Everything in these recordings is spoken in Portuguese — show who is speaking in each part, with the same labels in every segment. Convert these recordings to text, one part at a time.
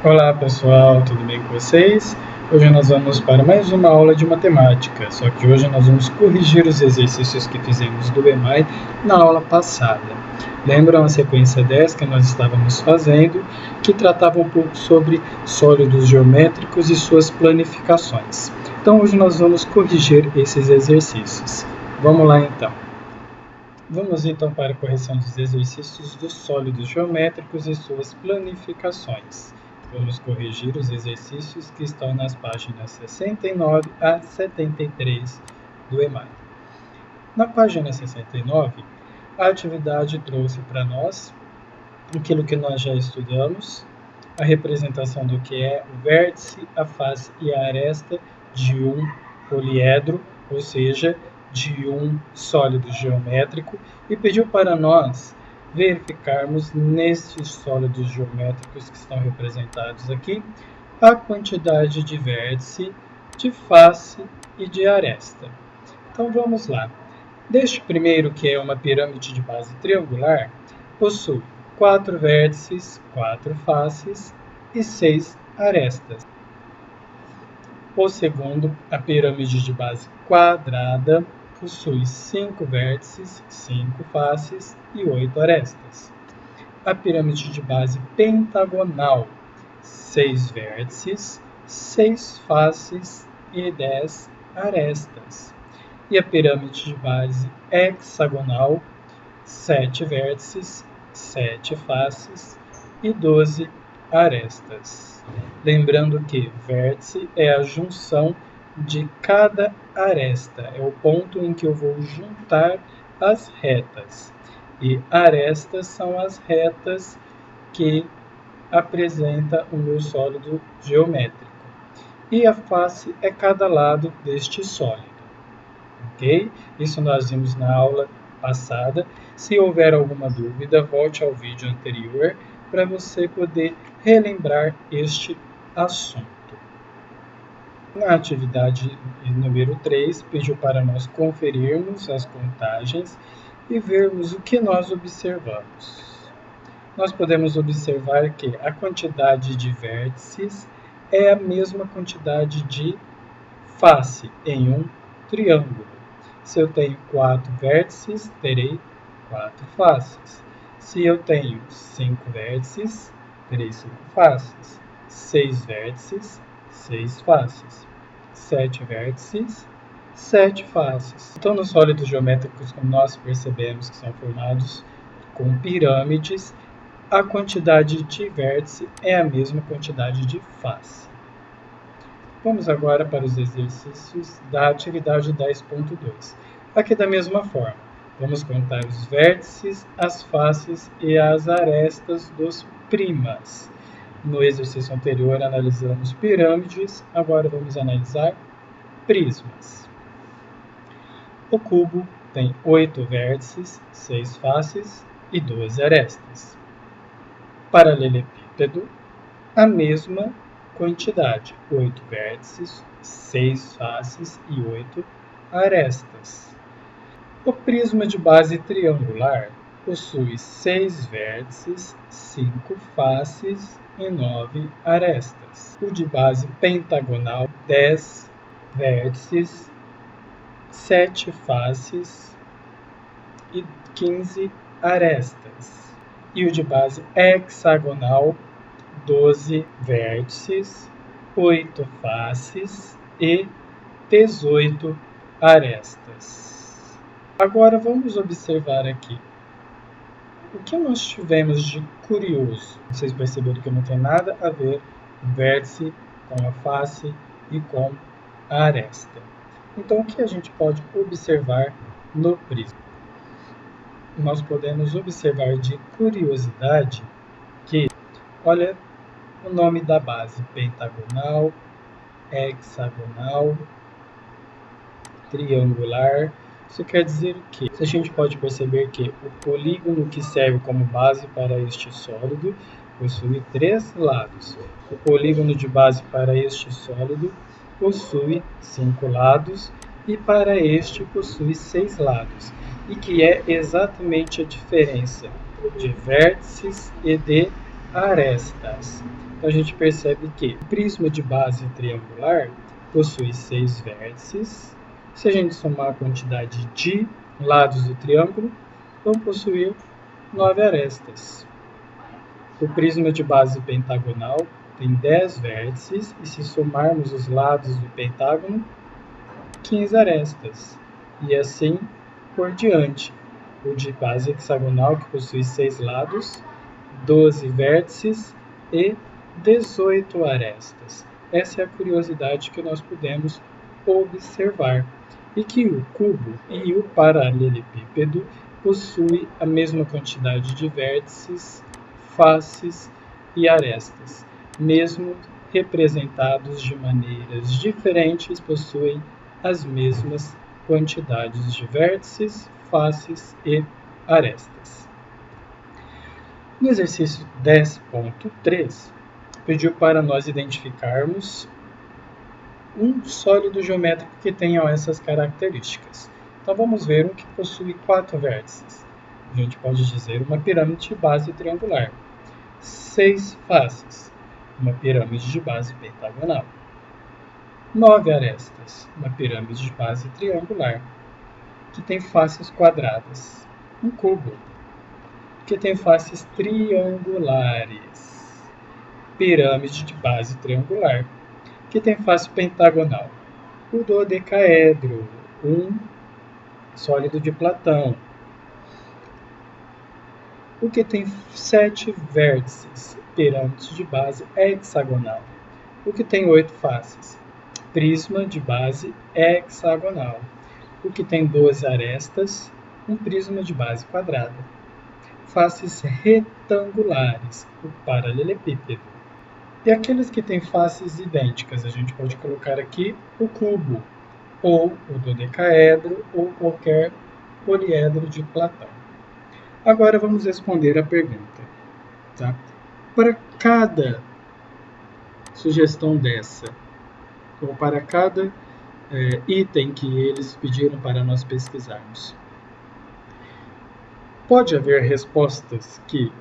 Speaker 1: Olá pessoal, tudo bem com vocês? Hoje nós vamos para mais uma aula de matemática, só que hoje nós vamos corrigir os exercícios que fizemos do EMAI na aula passada. Lembram a sequência 10 que nós estávamos fazendo, que tratava um pouco sobre sólidos geométricos e suas planificações. Então hoje nós vamos corrigir esses exercícios. Vamos lá então. Vamos então para a correção dos exercícios dos sólidos geométricos e suas planificações. Vamos corrigir os exercícios que estão nas páginas 69 a 73 do EMAI. Na página 69, a atividade trouxe para nós aquilo que nós já estudamos, a representação do que é o vértice, a face e a aresta de um poliedro, ou seja, de um sólido geométrico, e pediu para nós verificarmos nestes sólidos geométricos que estão representados aqui a quantidade de vértice, de face e de aresta. Então vamos lá. Deste primeiro, que é uma pirâmide de base triangular, possui 4 vértices, 4 faces e 6 arestas. O segundo, a pirâmide de base quadrada, possui 5 vértices, 5 faces e 8 arestas. A pirâmide de base pentagonal, 6 vértices, 6 faces e 10 arestas. E a pirâmide de base hexagonal, 7 vértices, 7 faces e 12 arestas. Lembrando que vértice é a junção de cada aresta, é o ponto em que eu vou juntar as retas. E arestas são as retas que apresenta o meu sólido geométrico. E a face é cada lado deste sólido. Ok? Isso nós vimos na aula passada. Se houver alguma dúvida, volte ao vídeo anterior para você poder relembrar este assunto. Na atividade número 3, pediu para nós conferirmos as contagens e vermos o que nós observamos. Nós podemos observar que a quantidade de vértices é a mesma quantidade de face em um triângulo. Se eu tenho 4 vértices, terei 4 faces. Se eu tenho 5 vértices, terei 5 faces. 6 vértices, 6 faces. 7 vértices, 7 faces. Então, nos sólidos geométricos, como nós percebemos que são formados com pirâmides, a quantidade de vértice é a mesma quantidade de face. Vamos agora para os exercícios da atividade 10.2. Aqui da mesma forma, vamos contar os vértices, as faces e as arestas dos primas. No exercício anterior analisamos pirâmides, agora vamos analisar prismas. O cubo tem 8 vértices, 6 faces e 12 arestas. Paralelepípedo, a mesma quantidade, 8 vértices, 6 faces e 8 arestas. O prisma de base triangular possui 6 vértices, 5 faces e 9 arestas. O de base pentagonal, 10 vértices, 7 faces e 15 arestas. E o de base hexagonal, 12 vértices, 8 faces e 18 arestas. Agora vamos observar aqui o que nós tivemos de curioso. Vocês perceberam que não tem nada a ver o vértice com a face e com a aresta. Então, o que a gente pode observar no prisma? Nós podemos observar de curiosidade que, olha, o nome da base pentagonal, hexagonal, triangular. Isso quer dizer o quê? A gente pode perceber que o polígono que serve como base para este sólido possui 3 lados. O polígono de base para este sólido possui 5 lados e para este possui 6 lados. E que é exatamente a diferença de vértices e de arestas. Então, a gente percebe que o prisma de base triangular possui 6 vértices. Se a gente somar a quantidade de lados do triângulo, vão possuir 9 arestas. O prisma de base pentagonal tem 10 vértices e, se somarmos os lados do pentágono, 15 arestas. E assim por diante. O de base hexagonal, que possui 6 lados, 12 vértices e 18 arestas. Essa é a curiosidade que nós podemos observar. E que o cubo e o paralelepípedo possuem a mesma quantidade de vértices, faces e arestas. Mesmo representados de maneiras diferentes, possuem as mesmas quantidades de vértices, faces e arestas. No exercício 10.3, pediu para nós identificarmos um sólido geométrico que tenha essas características. Então vamos ver um que possui 4 vértices. A gente pode dizer uma pirâmide de base triangular. 6 faces, uma pirâmide de base pentagonal. 9 arestas, uma pirâmide de base triangular, que tem faces quadradas. Um cubo, que tem faces triangulares. Pirâmide de base triangular, que tem face pentagonal. O dodecaedro, um sólido de Platão, o que tem 7 vértices. Pirâmide de base hexagonal, o que tem 8 faces. Prisma de base hexagonal, o que tem 12 arestas, um prisma de base quadrada. Faces retangulares, o paralelepípedo. E aqueles que têm faces idênticas, a gente pode colocar aqui o cubo, ou o dodecaedro, ou qualquer poliedro de Platão. Agora vamos responder a pergunta. Tá? Para cada sugestão dessa, ou para cada item que eles pediram para nós pesquisarmos, pode haver respostas que,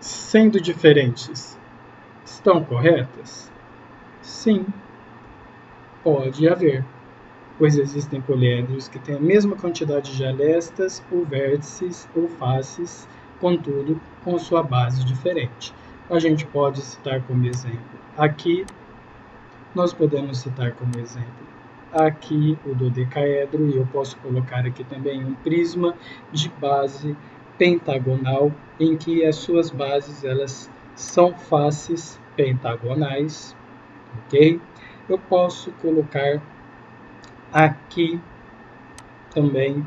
Speaker 1: sendo diferentes, estão corretas? Sim, pode haver, pois existem poliedros que têm a mesma quantidade de arestas, ou vértices, ou faces, contudo, com sua base diferente. A gente pode citar como exemplo aqui, nós podemos citar como exemplo aqui o dodecaedro, e eu posso colocar aqui também um prisma de base pentagonal, em que as suas bases elas são faces pentagonais, ok? Eu posso colocar aqui também,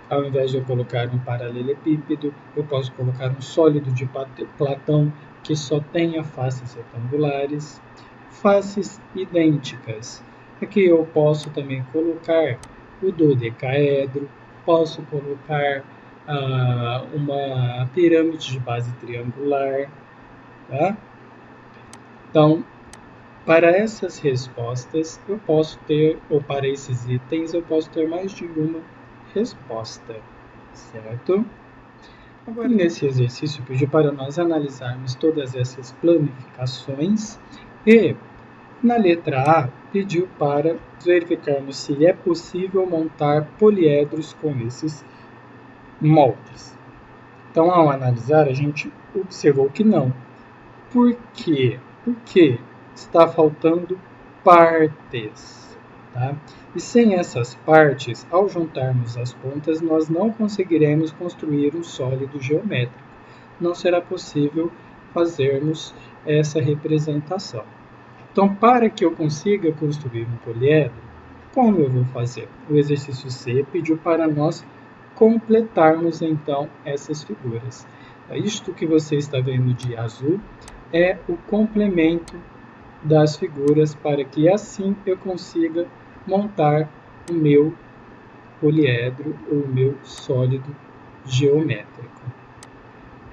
Speaker 1: ao invés de eu colocar um paralelepípedo, eu posso colocar um sólido de Platão que só tenha faces retangulares, faces idênticas. Aqui eu posso também colocar o dodecaedro, posso colocar uma pirâmide de base triangular, tá? Então, para essas respostas, eu posso ter, ou para esses itens, eu posso ter mais de uma resposta, certo? Agora, nesse exercício, pediu para nós analisarmos todas essas planificações e, na letra A, pediu para verificarmos se é possível montar poliedros com esses moldes. Então, ao analisar, a gente observou que não. Por quê? Porque está faltando partes. Tá? E sem essas partes, ao juntarmos as pontas, nós não conseguiremos construir um sólido geométrico. Não será possível fazermos essa representação. Então, para que eu consiga construir um poliedro, como eu vou fazer? O exercício C pediu para nós completarmos, então, essas figuras. Isto que você está vendo de azul é o complemento das figuras, para que assim eu consiga montar o meu poliedro ou o meu sólido geométrico.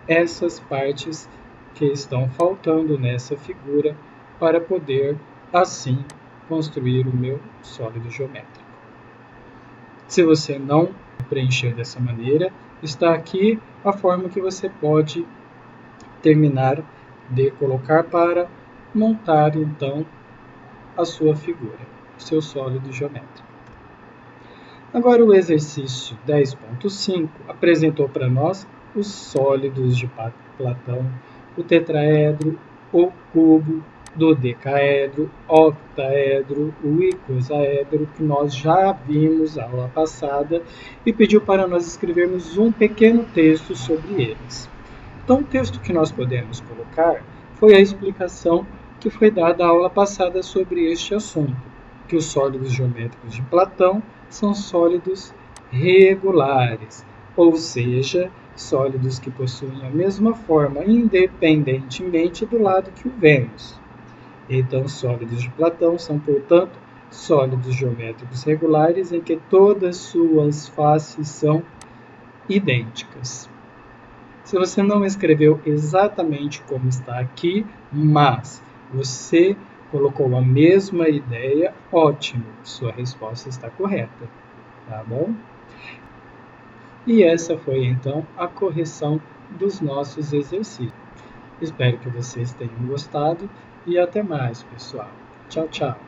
Speaker 1: Essas partes que estão faltando nessa figura para poder assim construir o meu sólido geométrico. Se você não preencher dessa maneira, está aqui a forma que você pode terminar de colocar para montar então a sua figura, o seu sólido geométrico. Agora o exercício 10.5 apresentou para nós os sólidos de Platão, o tetraedro, o cubo, dodecaedro, octaedro, o icosaedro, que nós já vimos na aula passada, e pediu para nós escrevermos um pequeno texto sobre eles. Então, o texto que nós podemos colocar foi a explicação que foi dada na aula passada sobre este assunto, que os sólidos geométricos de Platão são sólidos regulares, ou seja, sólidos que possuem a mesma forma independentemente do lado que o vemos. Então, sólidos de Platão são, portanto, sólidos geométricos regulares em que todas suas faces são idênticas. Se você não escreveu exatamente como está aqui, mas você colocou a mesma ideia, ótimo, sua resposta está correta, tá bom? E essa foi então a correção dos nossos exercícios. Espero que vocês tenham gostado e até mais, pessoal. Tchau, tchau.